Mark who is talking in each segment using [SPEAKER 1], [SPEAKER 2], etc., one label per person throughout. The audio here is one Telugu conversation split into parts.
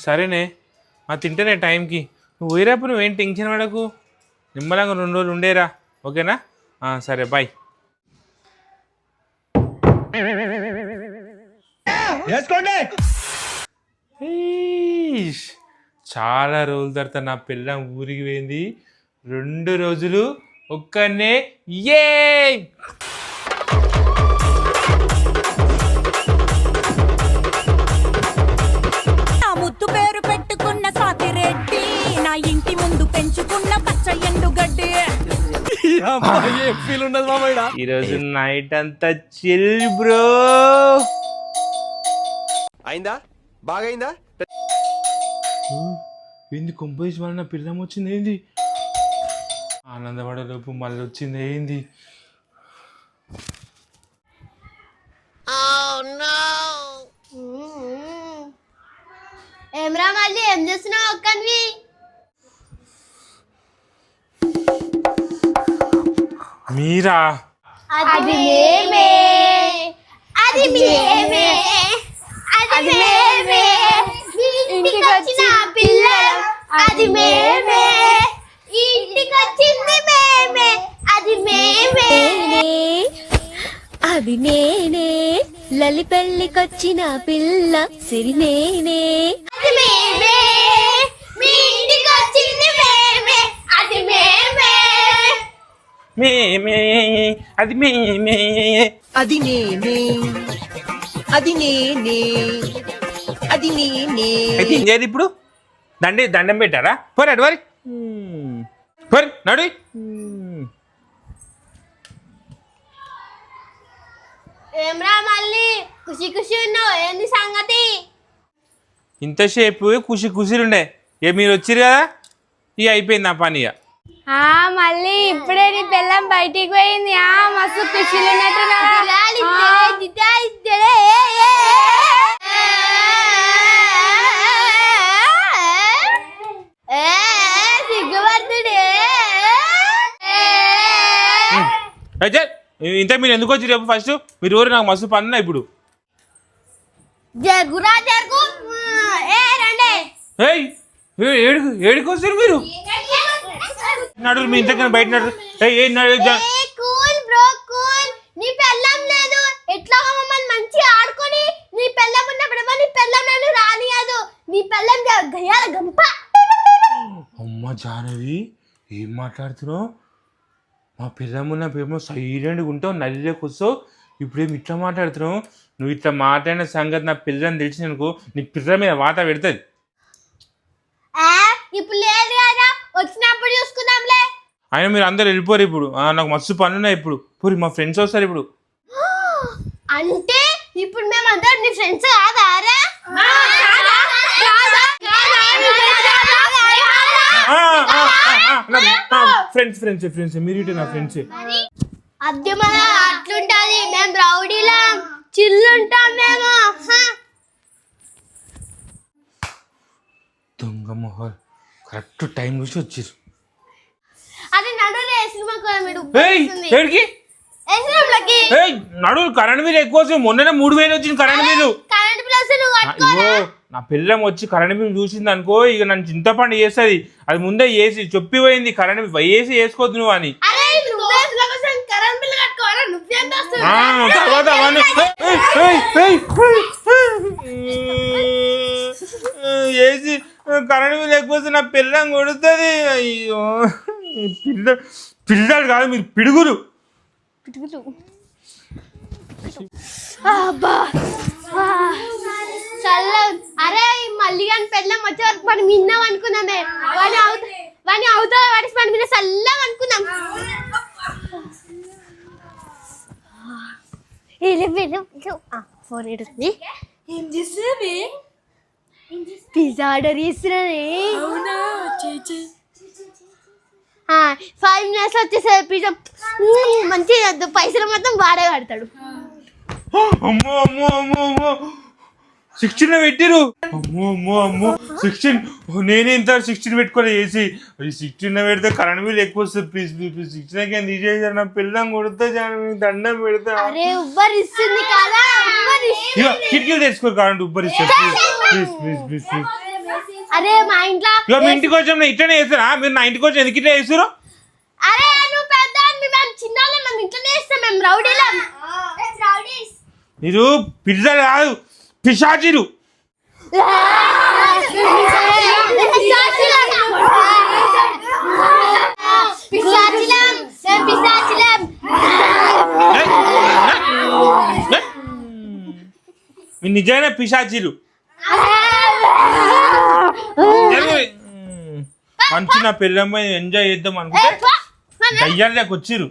[SPEAKER 1] సరేనే తింటేనే టైంకి నువ్వు పోయినప్పుడు నువ్వేం టెన్షన్ పడకు నిమ్మలంగా 2 రోజులు ఉండేరా ఓకేనా సరే బాయ్ చాలా రోజుల తర్వాత నా పిల్ల ఊరికి పోయింది 2 రోజులు ఒక్కనే ఏ
[SPEAKER 2] ముద్దు పేరు పెట్టుకున్న సాతిరెడ్డి నా ఇంటి ముందు పెంచుకున్న పచ్చ ఎండుగడ్డి
[SPEAKER 1] ఈరోజు నైట్ అంతా చిల్ బ్రో
[SPEAKER 3] అయిందా బాగైందా
[SPEAKER 1] ఏంది కొంపేసి వాళ్ళ నా పిల్లం వచ్చింది ఏంది ఆనందపడలోపు మళ్ళీ వచ్చింది ఏంది
[SPEAKER 4] ఏమ్రా మళ్ళీ ఏం చేస్తున్నావు అక్కనివి
[SPEAKER 1] మీరా
[SPEAKER 4] అది మేమే అది మేమే అది మేమే ఇంటికి వచ్చిన పిల్లలు అది మేమే ఇంటికి వచ్చింది మేమే అది మేమే
[SPEAKER 5] అది నేనే లలి పెళ్ళికొచ్చిన పిల్ల సిరి నేనే
[SPEAKER 4] అది మేమే మీ ఇంటికి వచ్చింది మేమే అది మేమే
[SPEAKER 1] మేమే అది మేమే
[SPEAKER 6] అది నేనే అది నేనే అది నేనే
[SPEAKER 1] అయితే ఏం చేయాలి ఇప్పుడు దండం పెట్టారా పోరు అటు వరి పోరు నడు
[SPEAKER 4] ఏమ్రా మళ్ళీ ఖుషి ఖుషి ఉన్నావు ఏంది సంగతి
[SPEAKER 1] ఇంతసేపు ఖుషీలుండే మీరు వచ్చిరు కదా ఇక అయిపోయింది నా పని ఇక
[SPEAKER 4] మళ్ళీ ఇప్పుడే నీ పిల్లం బయటికి పోయింది మస్తు ఖుషిలు సిగ్గుపడుతుడే
[SPEAKER 1] అయితే ఇంత మీరు ఎందుకు వచ్చి రేపు ఫస్ట్ మీరు ఊరు నాకు మస్తు పనున్నా ఇప్పుడు
[SPEAKER 4] జరుగురా జరుగు రండి
[SPEAKER 1] ఏడుకు వస్తారు మీరు నడు మీ ఇంతకన్నా బయట
[SPEAKER 4] కూల్ బ్రో కూల్ నీ పెళ్ళం లేదు ఎట్లా మమ్మల్ని మంచిగా ఆడుకొని నీ పెళ్ళం ఉన్నప్పుడు నీ పెళ్ళం నన్ను రానియదు నీ పెళ్ళం గయ్యాల గంప
[SPEAKER 1] అమ్మ జానవి ఏం మాట్లాడుతున్నావు మా పిల్లమున్న పేమో సైలెంట్గా ఉంటావు నల్లిలోకి వస్తావు ఇప్పుడేమి ఇట్లా మాట్లాడుతున్నావు నువ్వు ఇట్లా మాట్లాడిన సంగతి నా పిల్లని తెలిసిననుకో నీ పిల్ల మీద వాత పెడుతుంది
[SPEAKER 4] ఇప్పుడు లేదు కదా వచ్చినప్పుడు చూసుకుందాంలే
[SPEAKER 1] అయినా మీరు అందరు వెళ్ళిపోరు ఇప్పుడు నాకు మస్తు పనులు ఉన్నాయి ఇప్పుడు పూరి మా ఫ్రెండ్స్ వస్తారు ఇప్పుడు
[SPEAKER 4] అంటే ఇప్పుడు మేము అందరం నీ ఫ్రెండ్స్ కాదారా
[SPEAKER 1] ఫ్రెండ్స్ మీరు ఇటు నా ఫ్రెండ్స్
[SPEAKER 4] అద్దె మన అట్లుంటది మేము రౌడీలా చిల్లుంటాం మేము
[SPEAKER 1] దొంగ మొహల్ కరెక్ట్ టైం చూసి వచ్చారు
[SPEAKER 4] అది నడులే సినిమాకు మీరు
[SPEAKER 1] నడు కరెంట్ బిల్ ఎక్కువ వచ్చింది మొన్ననే 3000 వచ్చింది కరెంట్ బిల్లు
[SPEAKER 4] కరెంట్ ప్లస్
[SPEAKER 1] నా పిల్లం వచ్చి కరెంట్ బిల్ చూసింది అనుకో ఇక నన్ను చింతపండు చేస్తుంది అది ముందే వేసి చెప్పిపోయింది కరెంట్ వేసి వేసుకోవద్దు నువ్వు అని తర్వాత వేసి కరెంట్ బిల్ ఎక్కువ వస్తే నా పిల్లం కొడుతుంది అయ్యో పిల్లలు కాదు మీరు పిడుగురు
[SPEAKER 4] చల్ల అరే మళ్ళీ కానీ పెళ్ళం వచ్చే వరకు మనం విన్నాం అనుకున్నామే వాడిని అవుతా వాడి మన మీద చల్లగా అనుకున్నాం ఫోన్ ఏడుంది
[SPEAKER 5] ఏం చేసేవి
[SPEAKER 4] పిజ్జా ఆర్డర్ చేస్తున్నానే 5 minutes వచ్చేసే పిజ్జా మంచిగా పైసలు మొత్తం వాడే కడతాడు
[SPEAKER 1] అమ్మో అమ్మో అమ్మో అమ్మో 16 పెట్టిరు. అమ్మో అమ్మో అమ్మో 16. నేనే ఇంత 16 పెట్టుకోలే ఏసీ. 16 పెడితే కరెంట్ బిల్ ఎక్కువ వస్తుంది. ప్లీజ్ ప్లీజ్ ప్లీజ్ 16 తీసేసారు. నా పిల్లం కొడితే దండం పెడతా.
[SPEAKER 4] అరే ఉబ్బరిస్తుంది కదా
[SPEAKER 1] ఇక కిటికీలు తెచ్చుకోరు కరెంట్ ఉబ్బరిస్తారు. Please please please please.
[SPEAKER 4] అరే మా ఇంట్లో
[SPEAKER 1] ఇక మీ ఇంటికి వచ్చి నేను ఇట్లనే వేస్తారా? మీరు నా ఇంటికి వచ్చి ఎందుకు ఇట్లా వేస్తారు?
[SPEAKER 4] అరే నువ్వు పెద్ద మేము చిన్నోళ్ళం, మనం ఇంట్లోనే వేస్తాం, మేము రౌడీలం.
[SPEAKER 1] మీరు పిల్లలు కాదు, పిశాచీలు. మీరు నిజమైన పిశాచీలు. మంచి నా పిల్లమ్మ ఎంజాయ్ చేద్దాం అనుకుంటే దయ్యాలకు వచ్చిర్రు.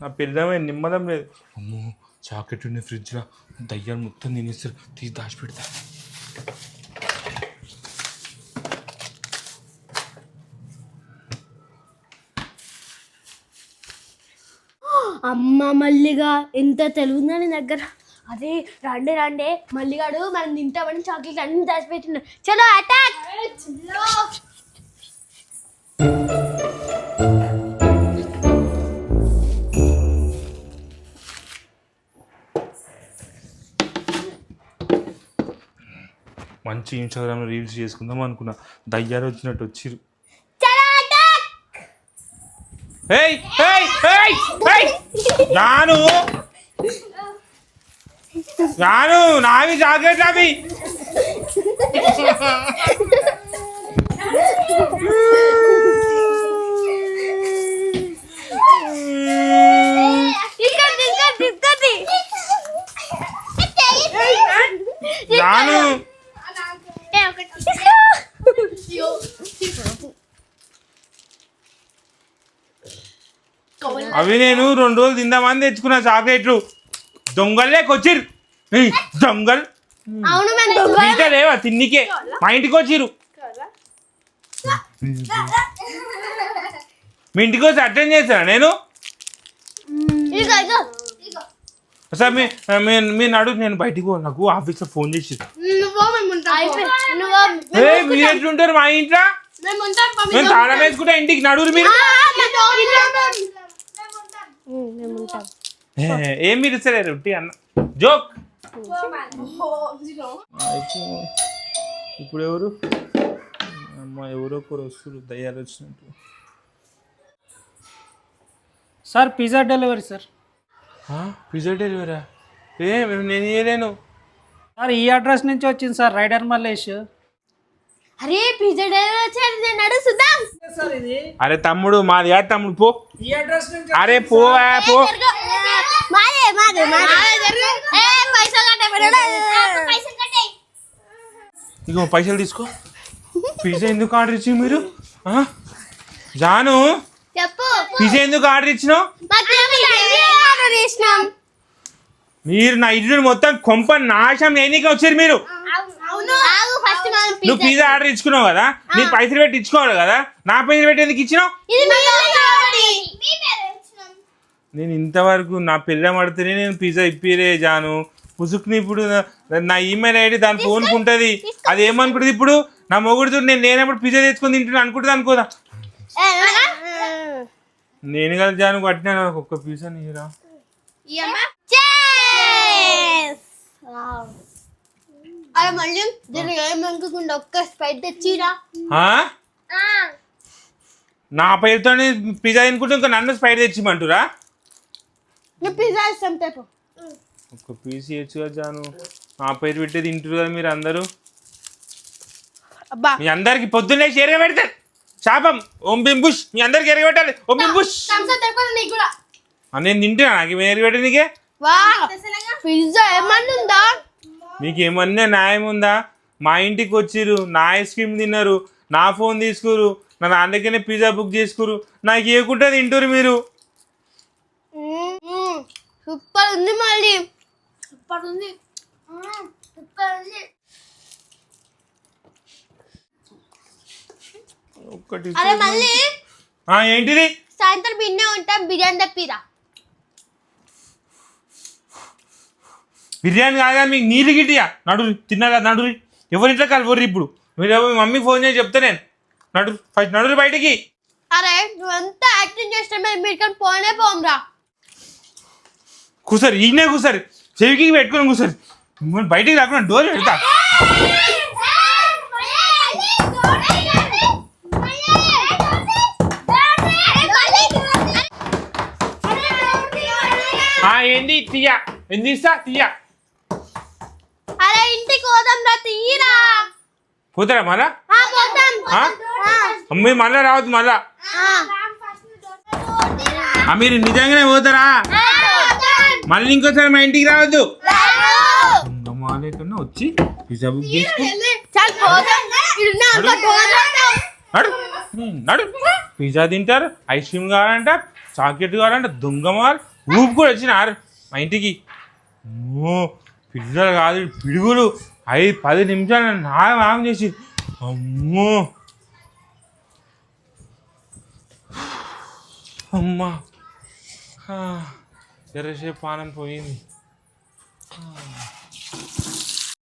[SPEAKER 1] నా పిల్లమ్మ నిమ్మదం లేదు. అమ్మో చాకెట్ ఉంది ఫ్రిడ్జ్లో, దయ్యాలు మొత్తం తినేస్తారు. తీసి దాచి పెడతా.
[SPEAKER 4] అమ్మ మల్లిగా ఎంత తెలుగుందా నీ దగ్గర. అదే రండే రండే మల్లిగాడు మనం తింటామని చాక్లెట్ అన్ని దాచిపెట్టినా. చలో అటాక్.
[SPEAKER 1] మంచి ఇన్స్టాగ్రామ్లో రీల్స్ చేసుకుందాం అనుకున్నా, దయ్యాలు వచ్చినట్టు వచ్చిర్రు. ఏయ్ ఏయ్ ఏయ్ ఏయ్ జాను జాను నావి జాగ్రత్త అవి. జాను అవి నేను 2 రోజులు తిందామని తెచ్చుకున్నా చాక్లెట్లు. దొంగలే కొచ్చిర్రు. దొంగలు ఇంకా లేవా తిన్నికే? మా ఇంటికి వచ్చిర్రు. మీ ఇంటికి వచ్చి అటెండ్ చేశాను నేను. సార్ మీరు అడుగు, నేను బయటికి పో. నాకు ఆఫీస్లో ఫోన్ చేసి మీరు ఎట్లుంటారు మా ఇంట్లో? నేను తాళం వేసుకుంటా ఇంటికి నడురు మీరు. ఏం మీరు సరే రొట్టి అన్న జోక్. ఇప్పుడు ఎవరు అమ్మ ఎవరో ఒకరు వస్తారు దయ్యాలు వచ్చినట్టు.
[SPEAKER 7] Sir pizza delivery sir.
[SPEAKER 1] Pizza డెలివరా? నేను ఇయ్యలేను
[SPEAKER 7] సార్. ఈ అడ్రస్ నుంచి వచ్చింది సార్, రైడర్ మల్లేష్.
[SPEAKER 4] అరే పిజ్జా డెలివరీ వచ్చాడు, నేను అడుగుదాం.
[SPEAKER 1] అరే తమ్ముడు మాది కాదు తమ్ముడు, పో.
[SPEAKER 7] ఈ అడ్రస్ నుంచి
[SPEAKER 1] అరే పో పో.
[SPEAKER 4] మాదే మాదే
[SPEAKER 1] ఇగో పైసలు తీసుకో. పిజ్జా ఎందుకు ఆర్డర్ ఇచ్చి మీరు? జాను
[SPEAKER 4] చెప్పు.
[SPEAKER 1] పిజ్జా ఎందుకు ఆర్డర్ ఇచ్చినావు? మీరు నా ఇల్లు మొత్తం కొంప నాశనం చేయనీకి వచ్చారు మీరు. నువ్వు పిజ్జా ఆర్డర్ ఇచ్చుకున్నావు కదా, నీ పైసలు పెట్టి ఇచ్చుకోవాలి కదా. నా పైసలు పెట్టి ఎందుకు ఇచ్చినావు? నేను ఇంతవరకు నా పిల్ల పడితేనే నేను పిజ్జా ఇప్పిరే జాను. పుసుకుని ఇప్పుడు నా ఈమెయిల్ ఐడి దాని ఫోన్కి ఉంటుంది. అది ఏమనుకుంటుంది ఇప్పుడు? నా మొగుడుతో నేను లేనప్పుడు పిజ్జా తెచ్చుకొని తింటున్నా అనుకుంటుంది అనుకోదా? నేను కదా జాను కట్టినా ఒక్క పిజ్జా నీరా.
[SPEAKER 4] అరే మళ్ళీ దీనికి ఏమనుకోకుండా ఒక్క స్ప్రైట్ తెచ్చిరా.
[SPEAKER 1] నా పేరుతో పిజ్జా తినుకుంటే ఇంకా నన్ను స్ప్రైట్ తెచ్చిమంటురా?
[SPEAKER 4] నువ్వు పిజ్జా ఇస్తాం తెప్పు.
[SPEAKER 1] ఒక్క పీస్ ఇవ్వచ్చు జాను. నా పేరు పెట్టేది తింటారు కదా మీరు అందరూ. మీ అందరికి పొద్దున్నే ఎరగ పెడతారు శాపం. ఓం బింబుష్ మీ అందరికి ఎరగ పెట్టాలి. ఓం బింబుష్ నేను తింటున్నా. నాకు ఎరగ పెట్టే నీకే
[SPEAKER 4] పిజ్జా ఏమన్నా ఉందా?
[SPEAKER 1] మీకు ఏమన్నా న్యాయం ఉందా? మా ఇంటికి వచ్చిర్రు, నా ఐస్ క్రీమ్ తిన్నారు, నా ఫోన్ తీసుకురు, నా దాంట్లోనే పిజ్జా బుక్ చేసుకురు. నాకు ఏకుంటే తింటారు మీరు.
[SPEAKER 4] సూపర్ ఉంది మళ్ళీ, సూపర్ ఉంది.
[SPEAKER 1] ఒక్కటి
[SPEAKER 4] అరే మళ్ళీ
[SPEAKER 1] ఏంటిది?
[SPEAKER 4] సాయంత్రం బిన్నే ఉంటా, బిర్యానీ తెప్పిరా.
[SPEAKER 1] బిర్యానీ కాదా మీకు నీళ్ళు గిట్టియా నడురి తిన్నారా నడురి ఎవరింట్లో కలిపి ఇప్పుడు మీరు మీ మమ్మీకి ఫోన్ చేసి చెప్తా నేను నడు ఫస్ట్ నడురి బయటికి.
[SPEAKER 4] అరే నువ్వు ఎంత యాక్టింగ్ చేస్తే మీరు కానీ పోనే పోమ్రా.
[SPEAKER 1] కూసారు ఈయనే కూసారు చెవికి పెట్టుకుని కూసారు బయటికి రాకుండా డోర్ పెడతా. ఏంది తీయా ఏంది ఇస్తా తీయా.
[SPEAKER 4] అరే ఇంటికి పోదాంరా తీయరా.
[SPEAKER 1] పోతారా మళ్ళా? మీరు మళ్ళా రావద్దు మళ్ళా. మీరు నిజంగానే పోతారా? మళ్ళీ ఇంకోసారి మా ఇంటికి రావద్దు. మాలేకన్నా వచ్చి పిజ్జా బుక్ చేసుకో. నడు పిజ్జా తింటారు, ఐస్ క్రీమ్ కావాలంట, చాక్లెట్ కావాలంట, దొంగమాలు ఊపు కూడా వచ్చినారు మా ఇంటికి. పిల్లలు కాదు పిడుగులు 5-10 నిమిషాలు నాగం చేసి అమ్మో అమ్మా జరసేపు పానం పోయింది.